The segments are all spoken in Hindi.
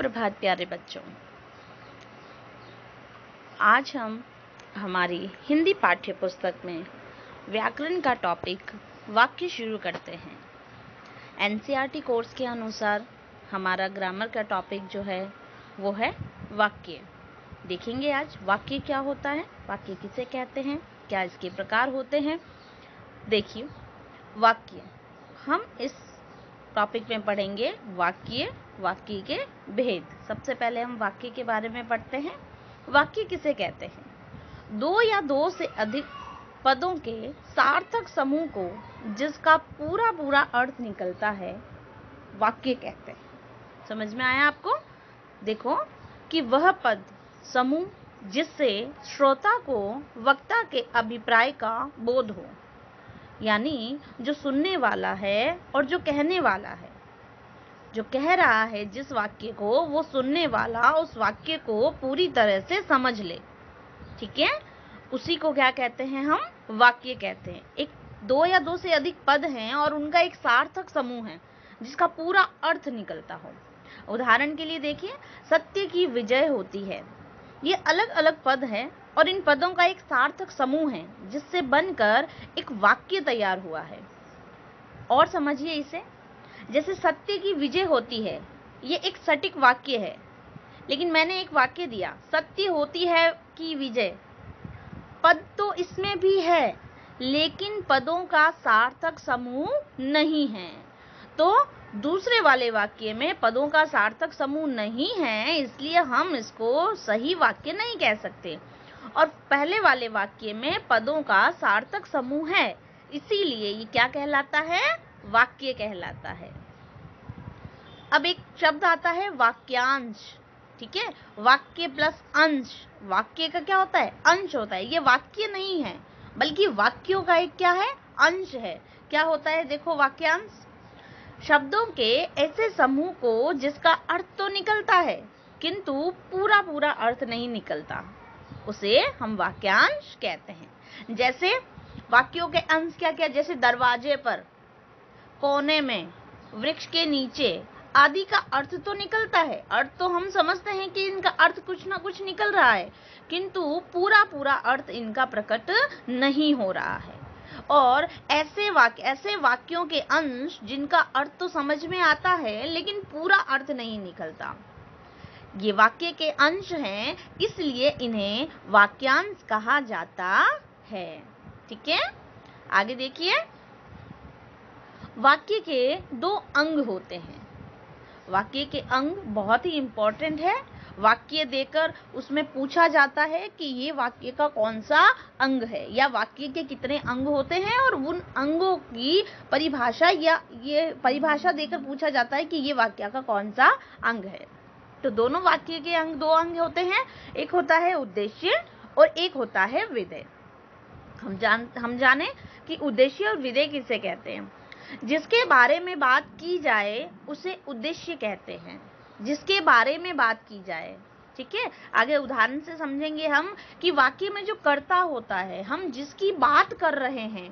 सुप्रभात प्यारे बच्चों। आज हम हमारी हिंदी पाठ्य पुस्तक में व्याकरण का टॉपिक वाक्य शुरू करते हैं। एनसीईआरटी कोर्स के अनुसार हमारा ग्रामर का टॉपिक जो है वो है वाक्य। देखेंगे आज वाक्य क्या होता है, वाक्य किसे कहते हैं, क्या इसके प्रकार होते हैं। देखिए, वाक्य हम इस टॉपिक में पढ़ेंगे वाक्य के भेद। सबसे पहले हम वाक्य के बारे में पढ़ते हैं। वाक्य किसे कहते हैं? दो या दो से अधिक पदों के सार्थक समूह को जिसका पूरा अर्थ निकलता है वाक्य कहते हैं। समझ में आया आपको? देखो कि वह पद समूह जिससे श्रोता को वक्ता के अभिप्राय का बोध हो, यानी जो सुनने वाला है और जो कहने वाला है, जो कह रहा है जिस वाक्य को, वो सुनने वाला उस वाक्य को पूरी तरह से समझ ले। ठीक है, उसी को क्या कहते हैं? हम वाक्य कहते हैं। एक दो या दो से अधिक पद हैं और उनका एक सार्थक समूह है जिसका पूरा अर्थ निकलता हो। उदाहरण के लिए देखिए, सत्य की विजय होती है। ये अलग अलग पद हैं और इन पदों का एक सार्थक समूह है जिससे बनकर एक वाक्य तैयार हुआ है। और समझिए इसे, जैसे सत्य की विजय होती है, ये एक सटीक वाक्य है, लेकिन मैंने एक वाक्य दिया सत्य होती है की विजय। पद तो इसमें भी है, लेकिन पदों का सार्थक समूह नहीं है। तो दूसरे वाले वाक्य में पदों का सार्थक समूह नहीं है, इसलिए हम इसको सही वाक्य नहीं कह सकते। और पहले वाले वाक्य में पदों का सार्थक समूह है, इसीलिए ये क्या कहलाता है? वाक्य कहलाता है। अब एक शब्द आता है वाक्यांश। ठीक है, वाक्य प्लस अंश। वाक्य का क्या होता है? अंश होता है। ये वाक्य नहीं है, बल्कि वाक्यों का एक क्या है? अंश है। क्या होता है? देखो, वाक्यांश शब्दों के ऐसे समूह को जिसका अर्थ तो निकलता है किंतु पूरा अर्थ नहीं निकलता, उसे हम वाक्यांश कहते हैं। जैसे वाक्यों के अंश क्या क्या? जैसे दरवाजे पर, कोने में, वृक्ष के नीचे आदि का अर्थ तो निकलता है। अर्थ तो हम समझते हैं कि इनका अर्थ कुछ ना कुछ निकल रहा है, किंतु पूरा अर्थ इनका प्रकट नहीं हो रहा है। और ऐसे वाक्यों के अंश जिनका अर्थ तो समझ में आता है लेकिन पूरा अर्थ नहीं निकलता, ये वाक्य के अंश हैं, इसलिए इन्हें वाक्यांश कहा जाता है। ठीक है, आगे देखिए, वाक्य के दो अंग होते हैं। वाक्य के अंग बहुत ही इंपॉर्टेंट है। वाक्य देकर उसमें पूछा जाता है कि ये वाक्य का कौन सा अंग है, या वाक्य के कितने अंग होते हैं, और उन अंगों की परिभाषा, या ये परिभाषा देकर पूछा जाता है कि ये वाक्य का कौन सा अंग है। तो दोनों वाक्य के अंग, दो अंग होते हैं। एक होता है उद्देश्य और एक होता है विधेय। हम जाने कि उद्देश्य और विधेय किसे कहते हैं? जिसके बारे में बात की जाए उसे उद्देश्य कहते हैं। जिसके बारे में बात की जाए, ठीक है। आगे उदाहरण से समझेंगे हम कि वाक्य में जो कर्ता होता है, हम जिसकी बात कर रहे हैं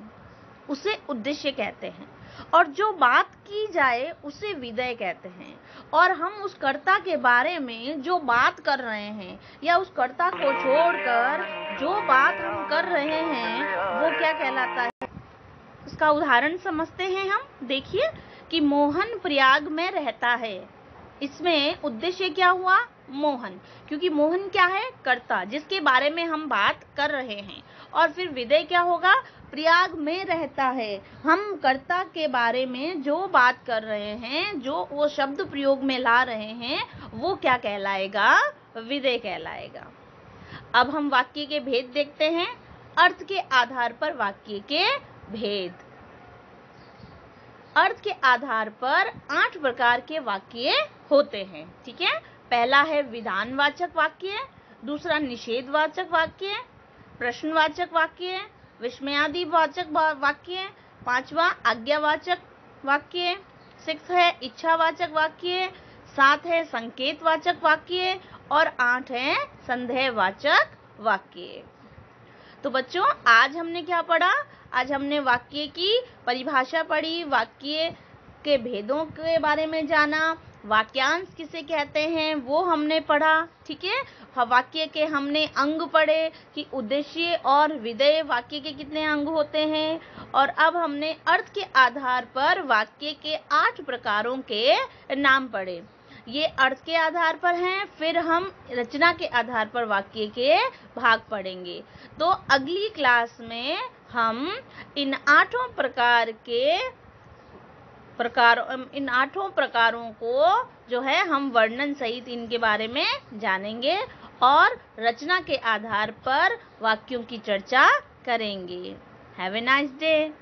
उसे उद्देश्य कहते हैं, और जो बात की जाए उसे विधेय कहते हैं। और हम उस कर्ता के बारे में जो बात कर रहे हैं या उस कर्ता को छोड़कर जो बात हम कर रहे हैं वो क्या कहलाता है? उसका उदाहरण समझते हैं हम। देखिए कि मोहन प्रयाग में रहता है। इसमें उद्देश्य क्या हुआ? मोहन, क्योंकि मोहन क्या है? कर्ता, जिसके बारे में हम बात कर रहे हैं। और फिर विधेय क्या होगा? प्रयाग में रहता है। हम कर्ता के बारे में जो बात कर रहे हैं, जो वो शब्द प्रयोग में ला रहे हैं, वो क्या कहलाएगा? विधेय कहलाएगा। अब हम वाक्य के भेद देखते हैं। अर्थ के आधार पर वाक्य के भेद। अर्थ के आधार पर 8 प्रकार के वाक्य होते हैं। ठीक है, पहला है विधानवाचक वाक्य, दूसरा निषेधवाचक वाक्य, प्रश्नवाचक वाक्य, विस्मयादिवाचक वाक्य, पांचवा आज्ञावाचक वाक्य, 6 है इच्छावाचक वाक्य, 7 है संकेतवाचक वाक्य, और 8 है संदेहवाचक वाक्य। तो बच्चों, आज हमने क्या पढ़ा? आज हमने वाक्य की परिभाषा पढ़ी, वाक्य के भेदों के बारे में जाना, वाक्यांश किसे कहते हैं वो हमने पढ़ा, ठीक है। वाक्य के हमने अंग पढ़े कि उद्देश्य और विधेय वाक्य के कितने अंग होते हैं, और अब हमने अर्थ के आधार पर वाक्य के 8 प्रकारों के नाम पढ़े। ये अर्थ के आधार पर हैं, फिर हम रचना के आधार पर वाक्य के भाग पढ़ेंगे। तो अगली क्लास में हम इन 8 प्रकारों को जो है हम वर्णन सहित इनके बारे में जानेंगे और रचना के आधार पर वाक्यों की चर्चा करेंगे। Have a nice day.